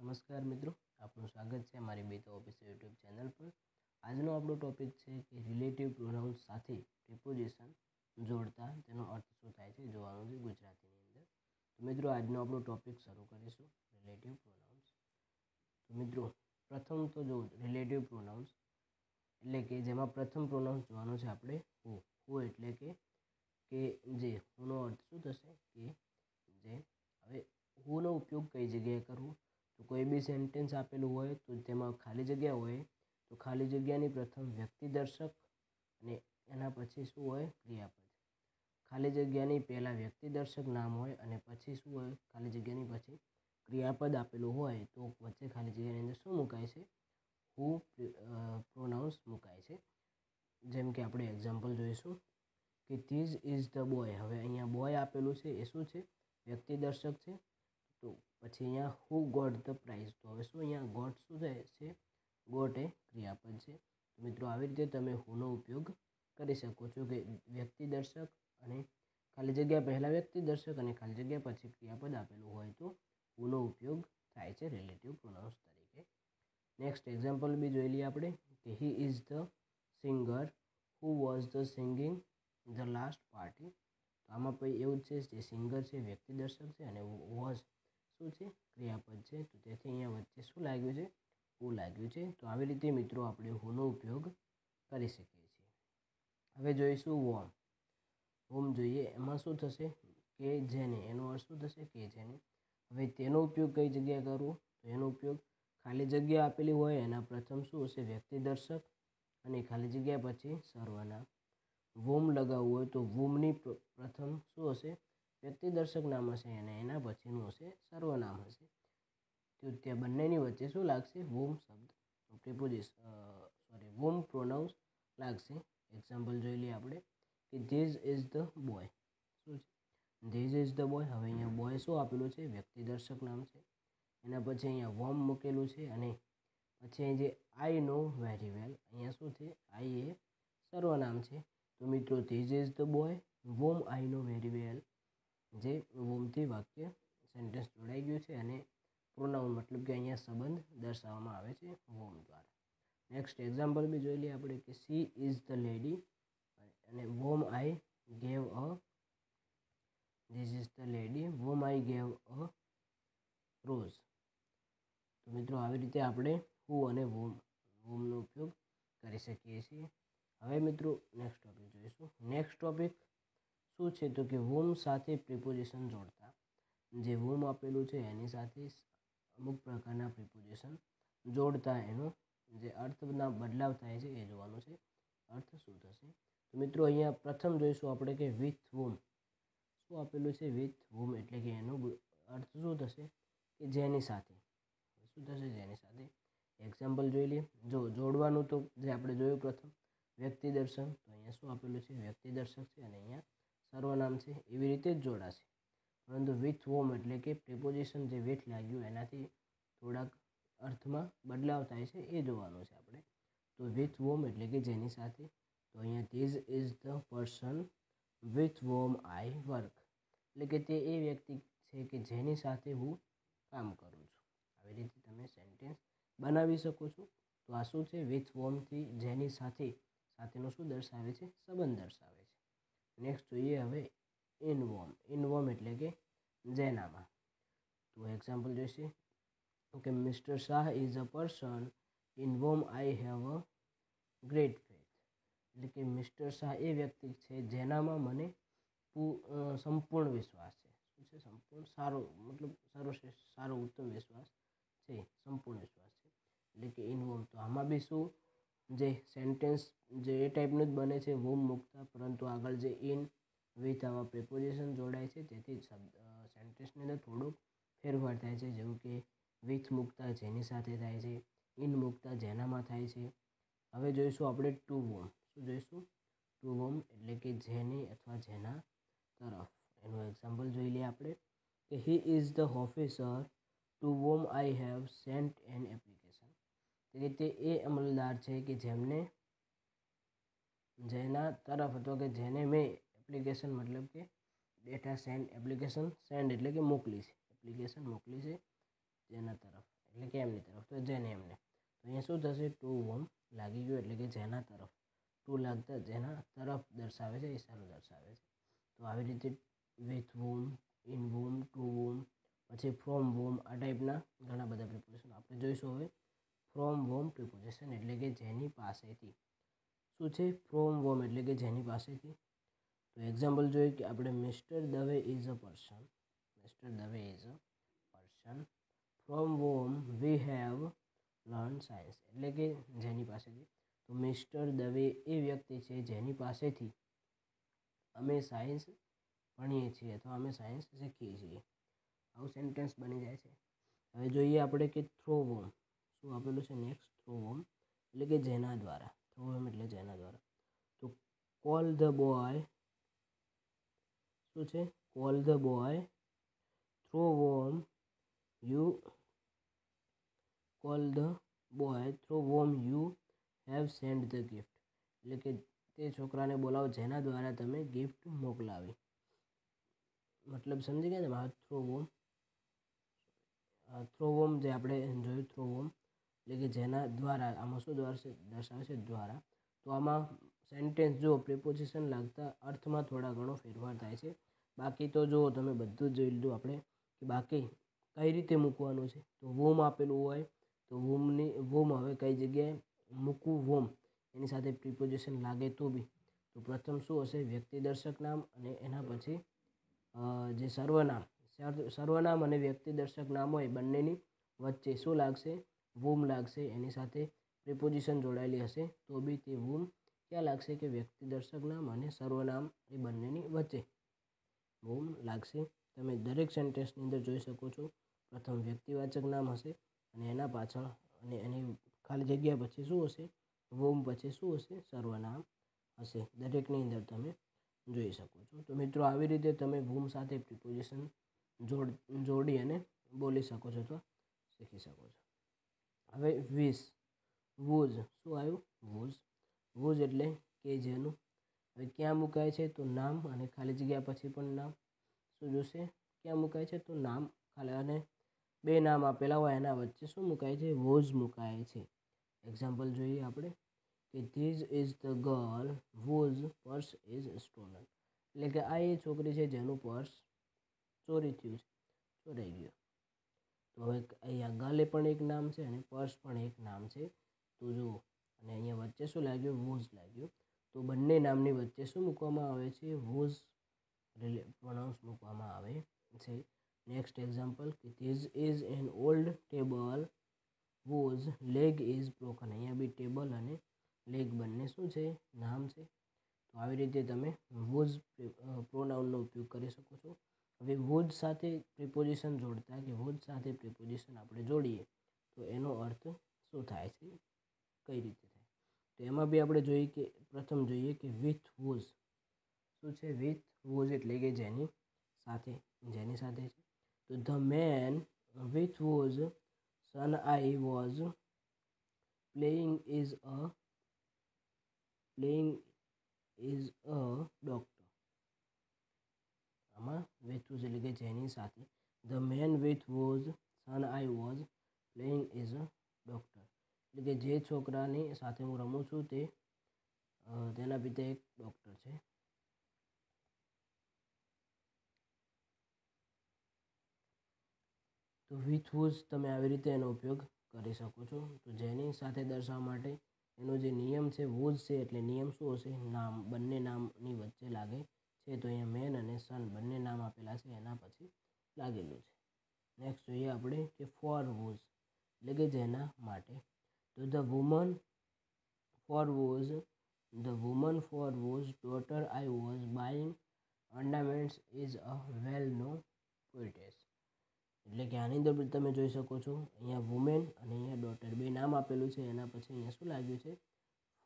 નમસ્કાર મિત્રો, આપનું સ્વાગત છે અમારી બેતો ઓફિસ યુટ્યુબ ચેનલ પર। આજનો આપણો ટોપિક છે કે રિલેટિવ પ્રોનાઉન્સ સાથે પ્રિપોઝિશન જોડતા તેનો અર્થ શું થાય છે જોવાનું છે ગુજરાતીની અંદર। તો મિત્રો આજનો આપણો ટોપિક શરૂ કરીશું રિલેટિવ પ્રોનાઉન્સ। તો મિત્રો પ્રથમ તો જો રિલેટિવ પ્રોનાઉન્સ એટલે કે જેમાં પ્રથમ પ્રોનાઉન્સ જોવાનો છે આપણે હુ એટલે કે જે હુનો અર્થ શું થશે કે જે। હવે હુનો ઉપયોગ કઈ જગ્યાએ કરવો, તો કોઈ બી સેન્ટેન્સ આપેલું હોય તો તેમાં ખાલી જગ્યા હોય તો ખાલી જગ્યાની પ્રથમ વ્યક્તિદર્શક અને એના પછી શું હોય ક્રિયાપદ। ખાલી જગ્યાની પહેલાં વ્યક્તિદર્શક નામ હોય અને પછી શું હોય ખાલી જગ્યાની પછી ક્રિયાપદ આપેલું હોય તો વચ્ચે ખાલી જગ્યાની અંદર શું મુકાય છે હુ પ્રોનાઉન્સ મુકાય છે। જેમ કે આપણે એક્ઝામ્પલ જોઈશું કે ધીસ ઇઝ ધ બોય। હવે અહીંયા બોય આપેલું છે એ શું છે વ્યક્તિદર્શક છે। તો પછી અહીંયા હુ ગોટ ધ પ્રાઇઝ, તો હવે શું અહીંયા ગોટ શું થાય છે ગોટ એ ક્રિયાપદ છે। તો મિત્રો આવી રીતે તમે હુનો ઉપયોગ કરી શકો છો કે વ્યક્તિદર્શક અને ખાલી જગ્યા પહેલાં વ્યક્તિદર્શક અને ખાલી જગ્યા પછી ક્રિયાપદ આપેલું હોય તો હુનો ઉપયોગ થાય છે રિલેટિવ પ્રોનાઉન્સ તરીકે। નેક્સ્ટ એક્ઝામ્પલ બી જોઈ લઈએ આપણે કે he is the singer who was the singing the last party. તો આમાં પછી એવું છે જે સિંગર છે વ્યક્તિદર્શક છે અને વોઝ શું છે ક્રિયાપદ છે। તો તેથી અહીંયા વચ્ચે શું લાગ્યું છે હુ લાગ્યું છે। તો આવી રીતે મિત્રો આપણે હુનો ઉપયોગ કરી શકીએ છીએ। હવે જોઈશું વોમ જોઈએ, એમાં શું થશે કે જેને, એનો અર્થ શું થશે કે જેને। હવે તેનો ઉપયોગ કઈ જગ્યાએ કરવો, તો એનો ઉપયોગ ખાલી જગ્યા આપેલી હોય એના પ્રથમ શું હશે વ્યક્તિદર્શક અને ખાલી જગ્યા પછી સર્વનામ। વોમ લગાવવું હોય તો વોમની પ્રથમ શું હશે વ્યક્તિદર્શક નામ હશે અને એના પછીનું હશે સર્વનામ હશે। તો ત્યાં બંનેની વચ્ચે શું લાગશે વોમ શબ્દ વોમ પ્રોનાઉન્સ લાગશે। એક્ઝામ્પલ જોઈ લઈએ આપણે કે ધીસ ઇઝ ધ બોય, શું છે ધીસ ઇઝ ધ બોય। હવે અહીંયા બોય શું આપેલું છે વ્યક્તિદર્શક નામ છે, એના પછી અહીંયા વોમ મૂકેલું છે અને પછી અહીં જે આઈ નો વેરી વેલ, અહીંયા શું છે આઈ એ સર્વનામ છે। તો મિત્રો this is the boy whom I know very well, જે વોમથી વાક્ય સેન્ટેન્સ જોડાઈ ગયું છે અને પ્રોનાઉન મતલબ કે અહીંયા સંબંધ દર્શાવવામાં આવે છે વોમ દ્વારા। નેક્સ્ટ એક્ઝામ્પલ બી જોઈ લઈએ આપણે કે સી ઇઝ ધ લેડી અને whom I gave a, this is the lady whom I gave a rose. તો મિત્રો આવી રીતે આપણે હુ અને વોમનો ઉપયોગ કરી શકીએ છીએ। હવે મિત્રો નેક્સ્ટ ટોપિક જોઈશું। નેક્સ્ટ ટોપિક શું છે તો કે વોમ સાથે પ્રિપોઝિશન જોડતા। જે વોમ આપેલું છે એની સાથે અમુક પ્રકારના પ્રિપોઝિશન જોડતા એનો જે અર્થના બદલાવ થાય છે એ જોવાનું છે અર્થ શું થશે। તો મિત્રો અહીંયા પ્રથમ જોઈશું આપણે કે વિથ વોમ, શું આપેલું છે વિથ વોમ એટલે કે એનો અર્થ શું થશે કે જેની સાથે, શું થશે જેની સાથે। એક્ઝામ્પલ જોઈ લઈએ, જો જોડવાનું તો જે આપણે જોયું પ્રથમ વ્યક્તિદર્શક, તો અહીંયા શું આપેલું છે વ્યક્તિદર્શક છે અને અહીંયા સર્વનામ છે, એવી રીતે જ જોડાશે। પરંતુ વિથ વોમ એટલે કે પ્રિપોઝિશન જે વિથ લાગ્યું એનાથી થોડાક અર્થમાં બદલાવ થાય છે એ જોવાનું છે આપણે। તો વિથ વોમ એટલે કે જેની સાથે, તો અહીંયા this is the person with whom I work, એટલે કે તે એ વ્યક્તિ છે કે જેની સાથે હું કામ કરું છું। આવી રીતે તમે સેન્ટેન્સ બનાવી શકો છો। તો આ શું છે વિથ વોમથી જેની સાથે સાથેનો શું દર્શાવે છે સંબંધ દર્શાવે છે। નેક્સ્ટ જોઈએ હવે ઇન વોમ એટલે કે જેનામાં। તો એક્ઝામ્પલ જોઈશે કે mister Shah is a person in whom I have a great faith, એટલે કે મિસ્ટર શાહ એ વ્યક્તિ છે જેનામાં મને સંપૂર્ણ વિશ્વાસ છે। શું છે સંપૂર્ણ સારો મતલબ સારો ઉત્તમ વિશ્વાસ છે, સંપૂર્ણ વિશ્વાસ છે એટલે કે ઇન વોમ। તો આમાં બી શું જે સેન્ટેન્સ જે એ ટાઈપનું જ બને છે વોમ મૂકતા, પરંતુ આગળ જે ઇન વિથ આવા પ્રિપોઝિશન જોડાય છે તેથી સેન્ટેન્સની અંદર થોડુંક ફેરફાર થાય છે। જેવું કે વિથ મૂકતા જેની સાથે થાય છે, ઇન મૂકતા જેનામાં થાય છે। હવે જોઈશું આપણે ટુ વોમ, શું જોઈશું ટુ વોમ એટલે કે જેની અથવા જેના તરફ। એનું એક્ઝામ્પલ જોઈ લઈએ આપણે કે he is the officer to whom I have sent an application, એટલે તે એ અમલદાર છે કે જેના તરફ અથવા કે જેને મેં એપ્લિકેશન મતલબ કે ડેટા સેન્ડ, એપ્લિકેશન સેન્ડ એટલે કે મોકલી છે, એપ્લિકેશન મોકલી છે જેના તરફ, એટલે કે એમની તરફ, તો જેને એમને, તો અહીંયા શું થશે, ટુ વોમ લાગી ગયું એટલે કે જેના તરફ, ટુ લાગતા જેના તરફ દર્શાવે છે, ઈશારો દર્શાવે છે. તો આવી રીતે વિથ વોમ, ઇન વોમ, ટુ વોમ, પછી ફ્રોમ વોમ, આ ટાઈપના ઘણા બધા પ્રિપોઝિશન આપણે જોઈશું. હવે ફ્રોમ વોમ પ્રિપોઝિશન એટલે કે જેની પાસેથી, શું છે, ફ્રોમ વોમ એટલે કે જેની પાસેથી. તો એક્ઝામ્પલ જોઈએ કે આપણે mister Dave is a person, mister Dave is a person from whom we have learn science, એટલે કે જેની પાસેથી. તો મિસ્ટર દવે એ વ્યક્તિ છે જેની પાસેથી અમે સાયન્સ ભણીએ છીએ અથવા અમે સાયન્સ શીખીએ છીએ. આવું સેન્ટેન્સ બની જાય છે. હવે જોઈએ આપણે કે થ્રો વોમ શું આપેલું છે નેક્સ્ટ, થ્રો વોમ એટલે કે જેના દ્વારા, થ્રો વોમ એટલે જેના દ્વારા. તો કોલ ધ બોય, શું છે, call the boy through whom you, call the boy through whom you have send the gift, એટલે કે તે છોકરાને બોલાવો જેના દ્વારા તમે ગિફ્ટ મોકલાવી. મતલબ સમજી ગયા ને. થ્રો વોમ, થ્રો વોમ જે આપણે જોયું, થ્રો વોમ એટલે કે જેના દ્વારા, આમાં શું દર્શાવે છે, દ્વારા. તો આમાં સેન્ટેન્સ જો પ્રિપોઝિશન લાગતા અર્થમાં થોડા ઘણો ફેરફાર થાય છે. બાકી તો જો તમે બધું જ જોઈ લીધું આપણે કે બાકી કઈ રીતે મૂકવાનું છે. તો વોમ આપેલું હોય તો વોમ હવે કઈ જગ્યાએ મૂકવું, વોમ એની સાથે પ્રિપોઝિશન લાગે તો બી, તો પ્રથમ શું હશે, વ્યક્તિ દર્શક નામ અને એના પછી જે સર્વનામ અને વ્યક્તિ દર્શક નામ હોય બંનેની વચ્ચે શું લાગશે, વોમ લાગશે. એની સાથે પ્રિપોઝિશન જોડાયેલી હશે તો બી તે વોમ ક્યાં લાગશે, કે વ્યક્તિ દર્શક નામ અને સર્વનામ એ બંનેની વચ્ચે વોમ લાગશે. તમે દરેક સેન્ટેન્સની અંદર જોઈ શકો છો. પ્રથમ વ્યક્તિવાચક નામ હશે અને એના પાછળ અને એની ખાલી જગ્યા પછી શું હશે, વોમ પછી શું હશે, સર્વનામ હશે. દરેકની અંદર તમે જોઈ શકો છો. તો મિત્રો આવી રીતે તમે વોમ સાથે પ્રિપોઝિશન જોડી અને બોલી શકો છો અથવા શીખી શકો છો. હવે વિશ, વોઝ, શું આવ્યું, વોઝ. વોઝ એટલે કે જેનું. હવે ક્યાં મુકાય છે, તો નામ અને ખાલી જગ્યા પછી પણ નામ. શું જોશે, ક્યાં મુકાય છે, તો નામ ખાલી અને બે નામ આપેલા હોય એના વચ્ચે શું મુકાય છે, વોઝ મુકાય છે. એક્ઝામ્પલ જોઈએ આપણે કે this is the girl was purse is stolen, એટલે કે આ એ છોકરી છે જેનું પર્સ ચોરી થયું છે, ચોરાઈ ગયું. તો હવે અહીંયા ગર્લ પણ એક નામ છે અને પર્સ પણ એક નામ છે. તો જુઓ, અને અહીંયા વચ્ચે શું લાગ્યું, વોઝ લાગ્યું. તો બંને નામની વચ્ચે શું મૂકવામાં આવે છે, વોઝ પ્રોનાઉન્સ મૂકવામાં આવે છે. નેક્સ્ટ એક્ઝામ્પલ કે this is an old table whose leg is broken, અહીંયા બી ટેબલ અને લેગ બંને શું છે, નામ છે. તો આવી રીતે તમે વોઝ પ્રોનાઉનનો ઉપયોગ કરી શકો છો. હવે વોઝ સાથે પ્રિપોઝિશન જોડતા કે વોઝ સાથે પ્રિપોઝિશન આપણે જોડીએ તો એનો અર્થ શું થાય છે, કઈ રીતે થાય. તો એમાં બી આપણે જોઈએ કે પ્રથમ જોઈએ કે વિથ વોઝ શું છે, વિથ વોઝ એટલે કે જેની સાથે, જેની સાથે છે. તો the man with whose son I was playing is a doctor. આમાં વિથ વોઝ એટલે કે જેની સાથે. The man with whose son I was playing is a doctor, એટલે કે જે છોકરાની સાથે હું રમું છું તે તેના પિતા એક ડૉક્ટર છે. તો વિથ વોઝ તમે આવી રીતે એનો ઉપયોગ કરી શકો છો. તો જેની સાથે દર્શાવવા માટે એનો જે નિયમ છે, વોઝ છે એટલે નિયમ શું હશે, નામ, બંને નામની વચ્ચે લાગે છે. તો અહીંયા મેન અને સન બંને નામ આપેલા છે એના પછી લાગેલું છે. નેક્સ્ટ જોઈએ આપણે કે ફોર વોઝ એટલે કે જેના માટે. તો the woman for whose daughter I was buying ornaments is a well known poetess, એટલે કે આની અંદર તમે જોઈ શકો છો અહીંયા વુમેન અને અહીંયા ડોટર બે નામ આપેલું છે એના પછી અહીંયા શું લાગ્યું છે,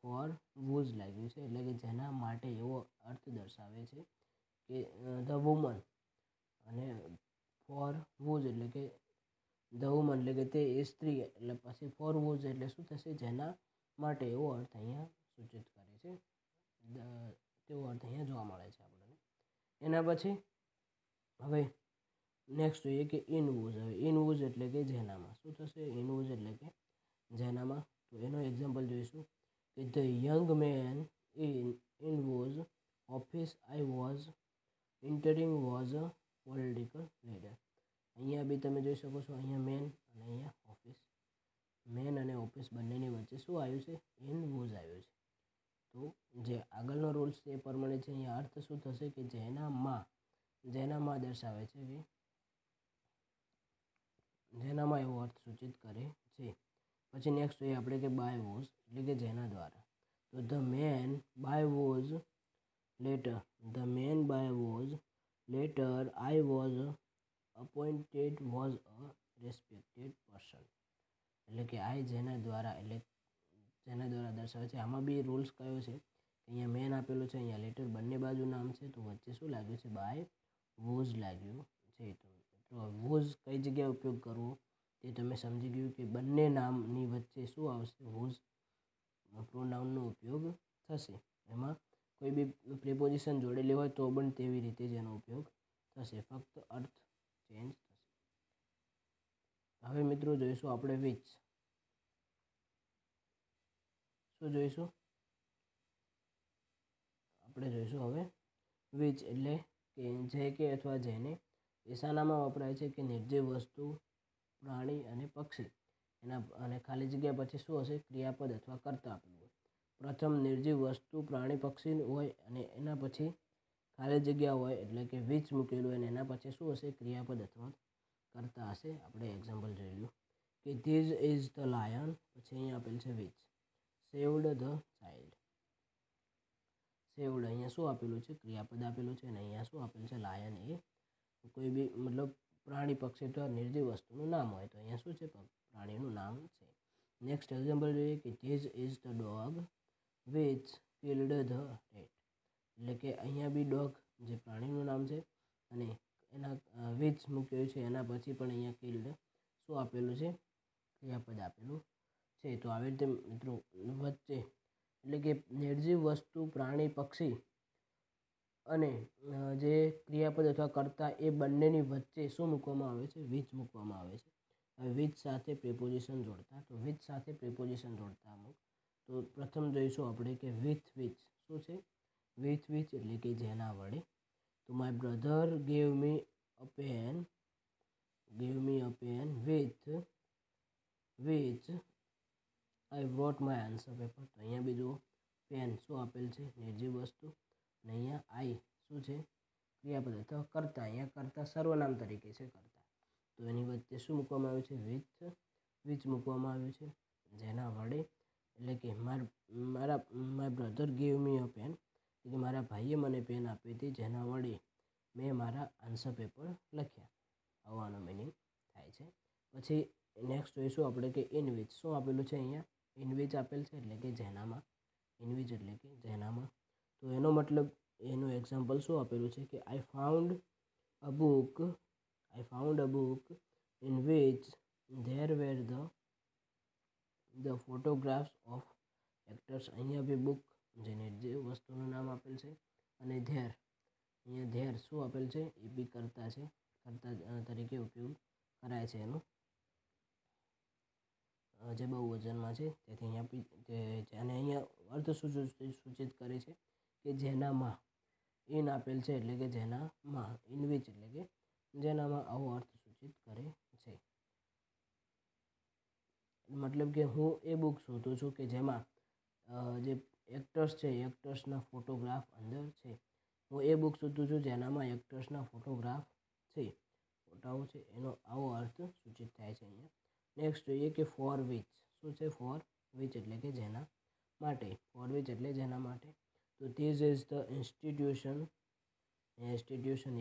ફોર વોઝ લાગ્યું છે. એટલે કે જેના માટે એવો અર્થ દર્શાવે છે કે ધ વુમન, અને ફોર વોઝ એટલે કે ધ વુમન એટલે કે તે એ સ્ત્રી, એટલે પછી ફોર વોઝ એટલે શું થશે, જેના માટે એવો અર્થ અહીંયા સૂચિત કરે છે, તેવો અર્થ અહીંયા જોવા મળે છે આપણને. એના પછી હવે નેક્સ્ટ જોઈએ કે ઇનવુઝ. હવે ઇનવુઝ એટલે કે જેનામાં. શું થશે? ઇનવુઝ એટલે કે જેનામાં. તો એનો એક્ઝામ્પલ જોઈશું કે the young man in whose office I was entering was a political leader. અહીંયા બી તમે જોઈ શકો છો, અહીંયા મેન અને અહીંયા ઓફિસ. મેન અને ઓફિસ બંનેની વચ્ચે શું આવ્યું છે? ઇન વોઝ આવ્યું છે. તો જે આગળનો રૂલ્સ છે એ પ્રમાણે છે. અહીંયા અર્થ શું થશે કે જેનામાં દર્શાવે છે કે જેનામાં એવો અર્થ સૂચિત કરે છે. પછી નેક્સ્ટ જોઈએ આપણે કે બાય વોઝ એટલે કે જેના દ્વારા. તો the man by whose letter I was appointed was a respected person. એટલે કે આઈ જેના દ્વારા દર્શાવે છે. આમાં બી રૂલ્સ કયો છે? અહીંયા મેન આપેલું છે, અહીંયા લેટર, બંને બાજુ નામ છે, તો વચ્ચે શું લાગ્યું છે? બાય વોઝ લાગ્યું છે. તો વોઝ કઈ જગ્યાએ ઉપયોગ કરવો તે તમે સમજી ગયું કે બંને નામની વચ્ચે શું આવશે? વોઝ પ્રોનાઉનનો ઉપયોગ થશે. એમાં કોઈ બી પ્રિપોઝિશન જોડેલી હોય તો પણ તેવી રીતે જ એનો ઉપયોગ થશે, ફક્ત અર્થ ચેન્જ થશે. હવે મિત્રો જોઈશું આપણે વિચ. શું જોઈશું? આપણે જોઈશું હવે વિચ એટલે કે જે કે અથવા જેને. એ શાનામાં વપરાય છે? કે નિર્જીવ વસ્તુ, પ્રાણી અને પક્ષી. અને ખાલી જગ્યા પછી શું હશે? ક્રિયાપદ અથવા કર્તા આપેલું હોય. પ્રથમ નિર્જીવ વસ્તુ, પ્રાણી, પક્ષી હોય અને એના પછી ખાલી જગ્યા હોય એટલે કે વિચ મૂકેલું હોય અને એના પછી શું હશે? ક્રિયાપદ અથવા કર્તા હશે. આપણે એક્ઝામ્પલ જોઈ લો કે ધીઝ ઇઝ ધ લાયન. પછી અહીંયા આપેલ છે which. Saved the child. Saved અહીંયા શું આપેલું છે? ક્રિયાપદ આપેલું છે અને અહીંયા શું આપેલું છે? લાયન. એ કોઈ બી મતલબ પ્રાણી, પક્ષી અથવા નિર્જીવ વસ્તુનું નામ હોય તો અહીંયા શું છે? પ્રાણીનું નામ છે. નેક્સ્ટ એક્ઝામ્પલ જોઈએ કે this is the dog which killed the rat. એટલે કે અહીંયા બી ડોગ જે પ્રાણીનું નામ છે અને એના વિચ મૂક્યું છે, એના પછી પણ અહીંયા કિલ્ડ શું આપેલું છે? ક્રિયાપદ આપેલું છે. તો આવી રીતે મિત્રો વચ્ચે એટલે કે નિર્જીવ વસ્તુ, પ્રાણી, પક્ષી અને જે ક્રિયાપદ અથવા કર્તા એ બંનેની વચ્ચે શું મૂકવામાં આવે છે? વિચ મૂકવામાં આવે છે. હવે વિચ સાથે પ્રિપોઝિશન જોડતા. તો વિચ સાથે પ્રિપોઝિશન જોડતા અમુક. તો પ્રથમ જોઈશું આપણે કે વિથ વિચ. શું છે? વિથ વિચ એટલે કે જેના વડે. તો my brother gave me a pen which I wrote my answer paper. તો અહીંયા બી જુઓ, પેન શું આપેલ છે? નિર્જીવ વસ્તુ અને અહીંયા આઈ શું છે? ક્રિયાપદ અથવા કર્તા. અહીંયા કર્તા સર્વનામ તરીકે છે કર્તા. તો એની વચ્ચે શું મૂકવામાં આવ્યું છે? વિચ મૂકવામાં આવ્યું છે. જેના વડે એટલે કે my brother gave me a pen એટલે કે મારા ભાઈએ મને પેન આપી હતી જેના વડે મેં મારા આન્સર પેપર લખ્યા. આવવાનો મિનિંગ થાય છે. પછી નેક્સ્ટ જોઈશું આપણે કે ઇન વિચ. શું આપેલું છે અહીંયા? ઇન વિચ આપેલ છે એટલે કે જેનામાં. ઇન વિચ એટલે કે જેનામાં. તો એનો મતલબ, એનું એક્ઝામ્પલ શું આપેલું છે કે I found a book in which there were the photographs of actors. અહીંયા બી બુક જે નિર્જીવ વસ્તુનું નામ આપેલ છે અને અહીંયા ધેર શું આપેલ છે? એ બી કર્તા છે. કર્તા તરીકે ઉપયોગ કરાય છે એનું, જે બહુવચનમાં છે. તેથી અહીંયા અને અહીંયા અર્થ સૂચિત કરે છે કે જેનામાં. ઇન આપેલ છે એટલે કે જેનામાં. ઇન વિચ એટલે કે જેનામાં. આવો અર્થ સૂચિત કરે છે. મતલબ કે હું એ બુક શોધું છું કે જેમાં જે એક્ટર્સ છે, એક્ટર્સના ફોટોગ્રાફ અંદર છે. હું એ બુક શોધું છું જેનામાં એક્ટર્સના ફોટોગ્રાફ છે, ફોટાઓ છે. એનો આવો અર્થ સૂચિત થાય છે અહીંયા. નેક્સ્ટ જોઈએ કે ફોર વિચ. શું છે? ફોર વિચ એટલે કે જેના માટે. ફોર વિચ એટલે જેના માટે. તો ધીઝ ઇઝ ધ ઇન્સ્ટિટ્યુશન.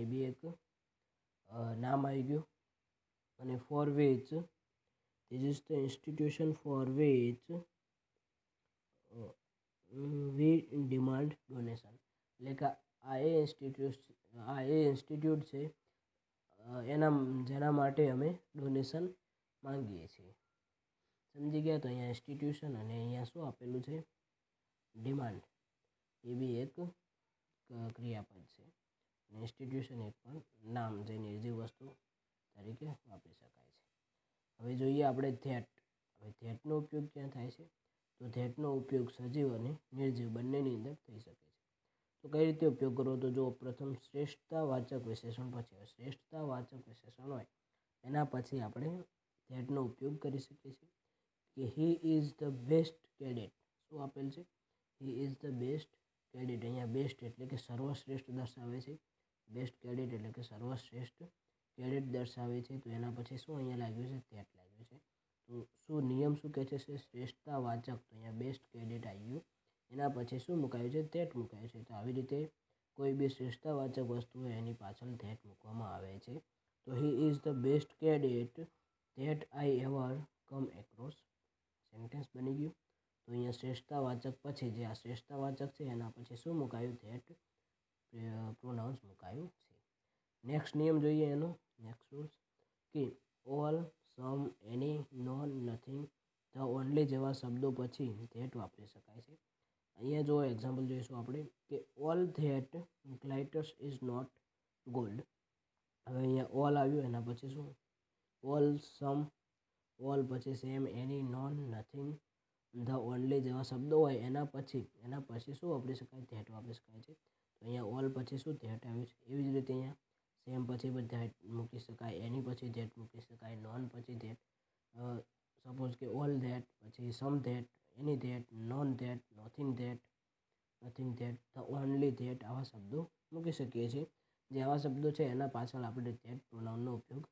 એ બી એક નામ આવી ગયું. અને for which this is the institution for which we demand donation. એટલે કે આ એ ઇન્સ્ટિટ્યૂટ છે જેના માટે અમે ડોનેશન માંગીએ છીએ. સમજી ગયા? તો અહીંયા ઇન્સ્ટિટ્યુશન અને અહીંયા શું આપેલું છે? ડિમાન્ડ. એ બી એક ક્રિયાપદ છે અને ઇન્સ્ટિટ્યુશન એક પણ નામ, જે નિર્જીવ વસ્તુ તરીકે વાપરી શકાય છે. હવે જોઈએ આપણે ધેટ. હવે ધેટનો ઉપયોગ ક્યાં થાય છે? તો ધેટનો ઉપયોગ સજીવ અને નિર્જીવ બંનેની અંદર થઈ શકે છે. તો કઈ રીતે ઉપયોગ કરવો? તો જો પ્રથમ શ્રેષ્ઠતાવાચક વિશેષણ પછી શ્રેષ્ઠતાવાચક વિશેષણ હોય એના પછી આપણે ધેટનો ઉપયોગ કરી શકીએ છીએ કે he is the best cadet. શું આપેલ છે? હી ઇઝ ધ બેસ્ટ કેડેટ. અહીંયા બેસ્ટ એટલે કે સર્વશ્રેષ્ઠ દર્શાવે છે. બેસ્ટ કેડેટ એટલે કે સર્વશ્રેષ્ઠ કેડેટ દર્શાવે છે. તો એના પછી શું અહીંયા લાગ્યું છે? ધેટ લાગ્યું છે. તો શું નિયમ શું કહે છે? શ્રેષ્ઠતાવાચક. તો અહીંયા બેસ્ટ કેડેટ આવ્યું. એના પછી શું મુકાયું છે? ધેટ મુકાયું છે. તો આવી રીતે કોઈ બી શ્રેષ્ઠતાવાચક વસ્તુ હોય એની પાછળ ધેટ મૂકવામાં આવે છે. તો he is the best cadet that I ever come across. Sentence બની ગયું. તો અહીંયા શ્રેષ્ઠતાવાચક પછી જે આ શ્રેષ્ઠતાવાચક છે એના પછી શું મુકાયું? ધેટ પ્રોનાઉન્સ મુકાયું છે. નેક્સ્ટ નિયમ જોઈએ એનો. નેક્સ્ટ રૂલ્સ કે all, some, any, none, nothing, the, only જેવા શબ્દો પછી ધેટ વાપરી શકાય છે. અહીંયા જો એક્ઝામ્પલ જોઈશું આપણે કે all that glitters is not gold. હવે અહીંયા ઓલ આવ્યું એના પછી શું? ઓલ, સમ, ઓલ પછી same, any, none, nothing, the, only જેવા શબ્દો હોય એના પછી શું વાપરી શકાય? ધેટ વાપરી શકાય છે. તો અહીંયા ઓલ પછી શું? ધેટ આવ્યું છે. એવી જ રીતે અહીંયા સેમ પછી ધેટ મૂકી શકાય, એની પછી ધેટ મૂકી શકાય, નોન પછી ધેટ, સપોઝ કે ઓલ ધેટ, પછી some that, any that, none that, nothing that, the, only that, આવા શબ્દો મૂકી શકીએ છીએ. જે આવા શબ્દો છે એના પાછળ આપણે ધેટ પ્રોનાઉનનો ઉપયોગ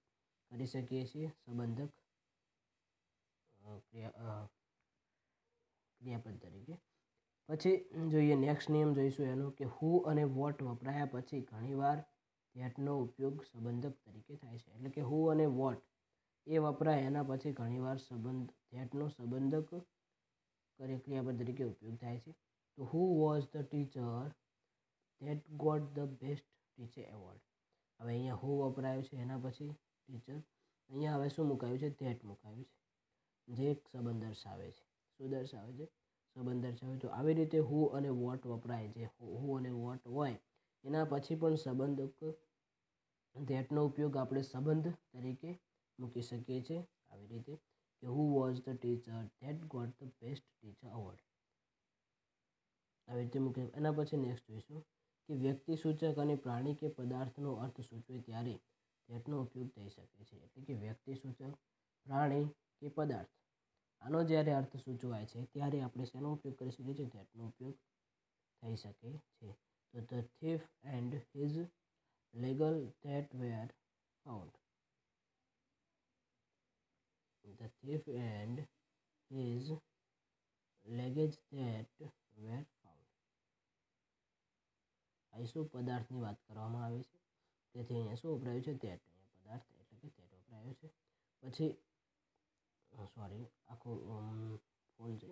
કરી શકીએ છીએ સંબંધક ક્રિયાપદ તરીકે. પછી જોઈએ નેક્સ્ટ નિયમ જોઈશું એનો કે હુ અને વોટ વપરાયા પછી ઘણીવાર ધેટનો ઉપયોગ સંબંધક તરીકે થાય છે. એટલે કે હુ અને વોટ એ વપરાય એના પછી ઘણીવાર ધેટનો સંબંધક ક્રિયાપદ તરીકે ઉપયોગ થાય છે. તો who was the teacher that got the best teacher award. હવે અહીંયા હુ વપરાયું છે એના પછી ટીચર. અહીંયા હવે શું મુકાયું છે? ધેટ મુકાયું છે, જે એક સંબંધ દર્શાવે છે. શું દર્શાવે છે? સંબંધ દર્શાવે. તો આવી રીતે હુ અને વોટ વપરાય. જે હુ અને વોટ હોય એના પછી પણ સંબંધક ધેટનો ઉપયોગ આપણે સંબંધ તરીકે મૂકી શકીએ છીએ. આવી રીતે કે who was the teacher that got the best teacher award. આવી રીતે મૂકી. એના પછી નેક્સ્ટ જોઈશું કે વ્યક્તિ સૂચક અને પ્રાણી કે પદાર્થનો અર્થ સૂચવે ત્યારે ધેટનો ઉપયોગ થઈ શકે છે. એટલે કે વ્યક્તિ સૂચક, પ્રાણી કે પદાર્થ આનો જ્યારે અર્થ સૂચવાય છે ત્યારે આપણે શેનો ઉપયોગ કરી શકીએ છીએ? ધેટનો ઉપયોગ થઈ શકે છે. તો the thief and his legal that were found. The thief and his luggage that were found. અહીં શું પદાર્થની વાત કરવામાં આવે છે? તેથી અહીંયા શું વપરાયું છે? ધેટ. અહીંયા પદાર્થ એટલે કે ધેટ વપરાયો છે. પછી આખું ફૂલ છે.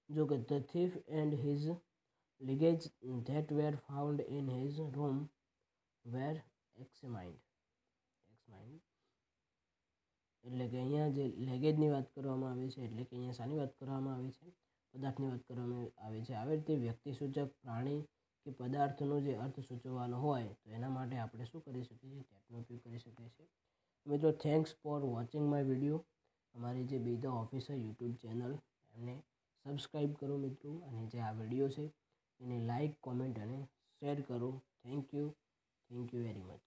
જો કે the thief and his luggage that were found in his room were examined. એટલે કે અહીંયા જે લેગેજની વાત કરવામાં આવે છે એટલે કે અહીંયા શાની વાત કરવામાં આવે છે? પદાર્થની વાત કરવામાં આવે છે. આવી રીતે વ્યક્તિસૂચક, પ્રાણી કે પદાર્થનો જે અર્થ સૂચવવાનો હોય તો એના માટે આપણે શું કરી શકીએ છીએ? ધેટનો ઉપયોગ કરી શકીએ છીએ. મિત્રો, thanks for watching my video. અમારી જે બી ધ ઓફિસર યુટ્યુબ ચેનલ એમને સબસ્ક્રાઈબ કરો મિત્રો, અને જે આ વિડીયો છે એને લાઈક, કોમેન્ટ અને શેર કરો. Thank you very much.